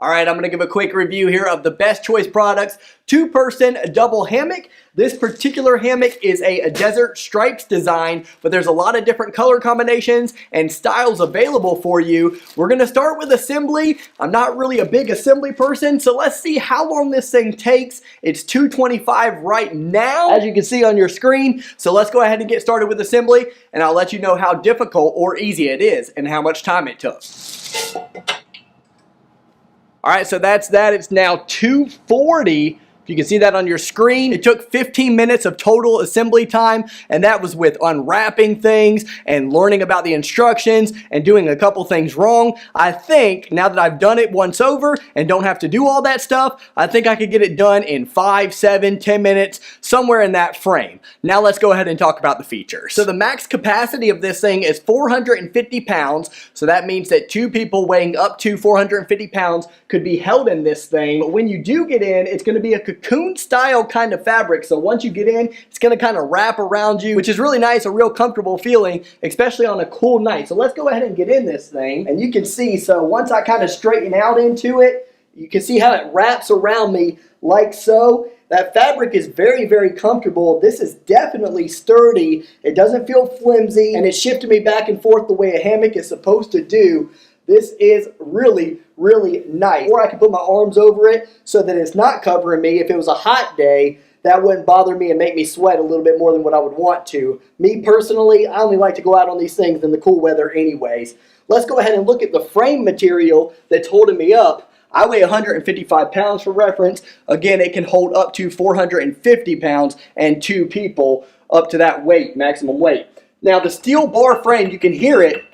All right, I'm going to give a quick review here of the Best Choice Products two-person double hammock. This particular hammock is a desert stripes design, but there's a lot of different color combinations and styles available for you. We're going to start with assembly. I'm not really a big assembly person, so let's see how long this thing takes. It's $225 right now, as you can see on your screen. So let's go ahead and get started with assembly, and I'll let you know how difficult or easy it is and how much time it took. All right, so that's that. It's now $240. If you can see that on your screen, it took 15 minutes of total assembly time, and that was with unwrapping things and learning about the instructions and doing a couple things wrong. I think now that I've done it once over and don't have to do all that stuff, I think I could get it done in 5, 7, 10 minutes, somewhere in that frame. Now let's go ahead and talk about the features. So the max capacity of this thing is 450 pounds, so that means that two people weighing up to 450 pounds could be held in this thing. But when you do get in, it's going to be a cocoon style kind of fabric, so once you get in, it's going to kind of wrap around you, which is really nice, a real comfortable feeling, especially on a cool night. So let's go ahead and get in this thing, and you can see, so once I kind of straighten out into it, you can see how it wraps around me like so. That fabric is very, very comfortable. This is definitely sturdy. It doesn't feel flimsy, and it shifted me back and forth the way a hammock is supposed to do. This is really, really nice. Or I can put my arms over it so that it's not covering me. If it was a hot day, that wouldn't bother me and make me sweat a little bit more than what I would want to. Me personally, I only like to go out on these things in the cool weather anyways. Let's go ahead and look at the frame material that's holding me up. I weigh 155 pounds for reference. Again, it can hold up to 450 pounds and two people up to that weight, maximum weight. Now the steel bar frame, you can hear it.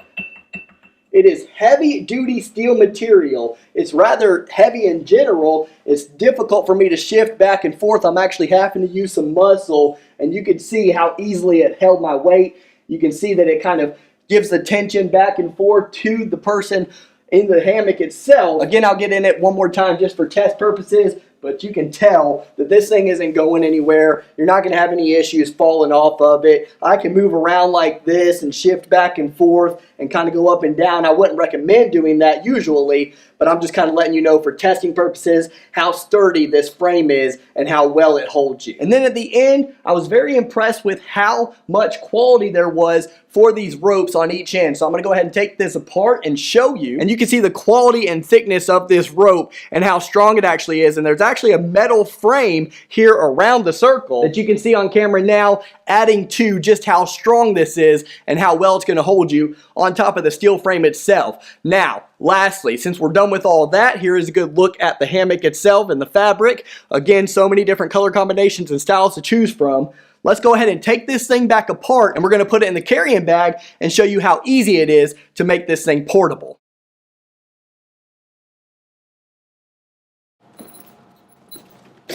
It is heavy duty steel material. It's rather heavy in general. It's difficult for me to shift back and forth. I'm actually having to use some muscle, and you can see how easily it held my weight. You can see that it kind of gives the tension back and forth to the person in the hammock itself. Again, I'll get in it one more time just for test purposes, but you can tell that this thing isn't going anywhere. You're not going to have any issues falling off of it. I can move around like this and shift back and forth and kind of go up and down. I wouldn't recommend doing that usually, but I'm just kind of letting you know for testing purposes how sturdy this frame is and how well it holds you. And then at the end, I was very impressed with how much quality there was for these ropes on each end. So I'm going to go ahead and take this apart and show you. And you can see the quality and thickness of this rope and how strong it actually is. And there's actually a metal frame here around the circle that you can see on camera now, adding to just how strong this is and how well it's going to hold you on top of the steel frame itself. Now, lastly, since we're done with all that, here is a good look at the hammock itself and the fabric. Again, so many different color combinations and styles to choose from. Let's go ahead and take this thing back apart, and we're going to put it in the carrying bag and show you how easy it is to make this thing portable.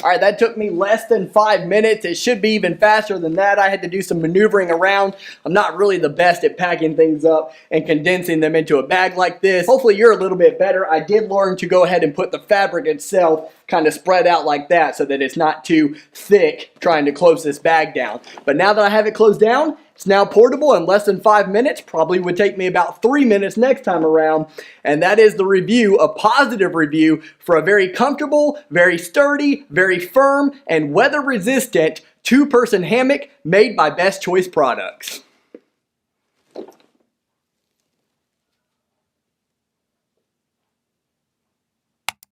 All right, that took me less than 5 minutes. It should be even faster than that. I had to do some maneuvering around. I'm not really the best at packing things up and condensing them into a bag like this. Hopefully you're a little bit better. I did learn to go ahead and put the fabric itself kind of spread out like that so that it's not too thick trying to close this bag down. But now that I have it closed down, it's now portable in less than 5 minutes. Probably would take me about 3 minutes next time around. And that is the review, a positive review for a very comfortable, very sturdy, very firm, and weather resistant two-person hammock made by Best Choice Products.